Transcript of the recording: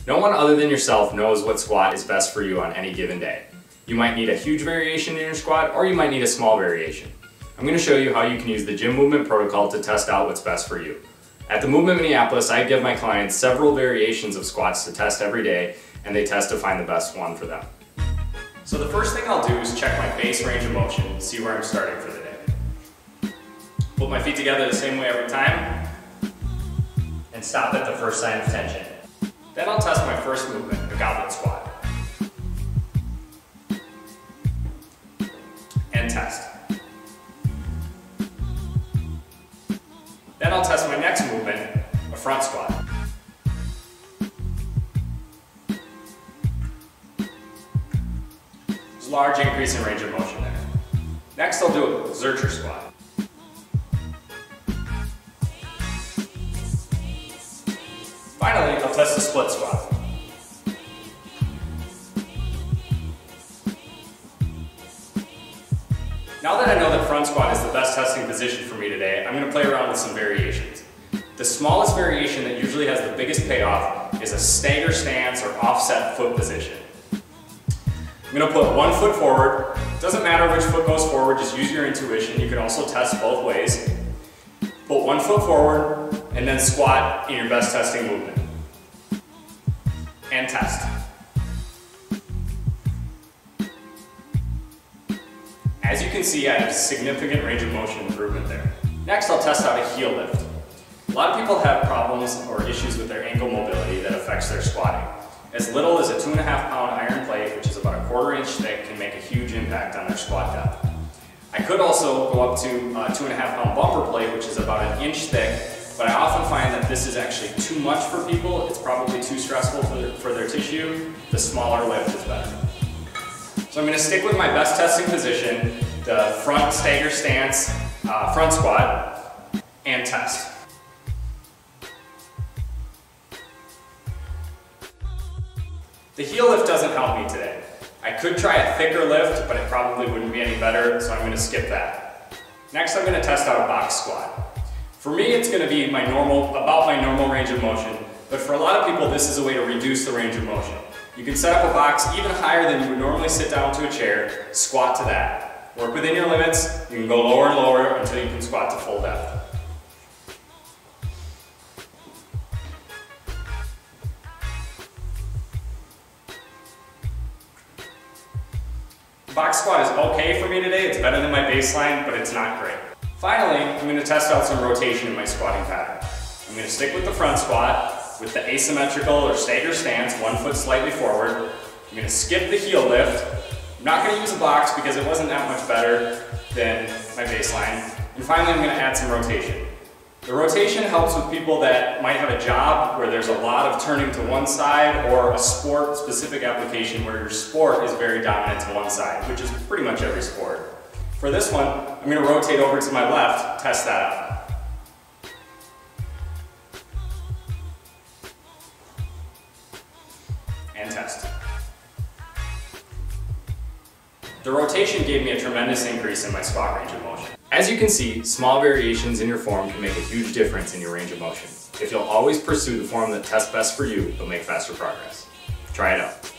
No one other than yourself knows what squat is best for you on any given day. You might need a huge variation in your squat, or you might need a small variation. I'm going to show you how you can use the gym movement protocol to test out what's best for you. At the Movement Minneapolis, I give my clients several variations of squats to test every day, and they test to find the best one for them. So the first thing I'll do is check my base range of motion, see where I'm starting for the day. Put my feet together the same way every time, and stop at the first sign of tension. Then I'll test my first movement, a goblet squat. And test. Then I'll test my next movement, a front squat. There's a large increase in range of motion there. Next I'll do a Zercher squat. Finally, I'll test a split squat. Now that I know that front squat is the best testing position for me today, I'm going to play around with some variations. The smallest variation that usually has the biggest payoff is a stagger stance or offset foot position. I'm going to put one foot forward. It doesn't matter which foot goes forward, just use your intuition. You can also test both ways. Put one foot forward and then squat in your best testing movement. And test. As you can see, I have significant range of motion improvement there. Next, I'll test out a heel lift. A lot of people have problems or issues with their ankle mobility that affects their squatting. As little as a 2.5 pound iron plate, which is about a 1/4 inch thick, can make a huge impact on their squat depth. I could also go up to a 2.5 pound bumper plate, which is about 1 inch thick, but I often find that this is actually too much for people. It's probably too stressful for their tissue. The smaller lift is better. So I'm going to stick with my best testing position, the front stagger stance, front squat, and test. The heel lift doesn't help me today. I could try a thicker lift, but it probably wouldn't be any better, so I'm going to skip that. Next, I'm going to test out a box squat. For me, it's going to be about my normal range of motion, but for a lot of people, this is a way to reduce the range of motion. You can set up a box even higher than you would normally sit down to a chair, squat to that. Work within your limits, you can go lower and lower until you can squat to full depth. Box squat is okay for me today, it's better than my baseline, but it's not great. Finally, I'm going to test out some rotation in my squatting pattern. I'm going to stick with the front squat, with the asymmetrical or stagger stance, one foot slightly forward. I'm going to skip the heel lift. I'm not going to use a box because it wasn't that much better than my baseline. And finally, I'm going to add some rotation. The rotation helps with people that might have a job where there's a lot of turning to one side, or a sport-specific application where your sport is very dominant to one side, which is pretty much every sport. For this one, I'm going to rotate over to my left, test that out. And test. The rotation gave me a tremendous increase in my squat range of motion. As you can see, small variations in your form can make a huge difference in your range of motion. If you'll always pursue the form that tests best for you, you'll make faster progress. Try it out.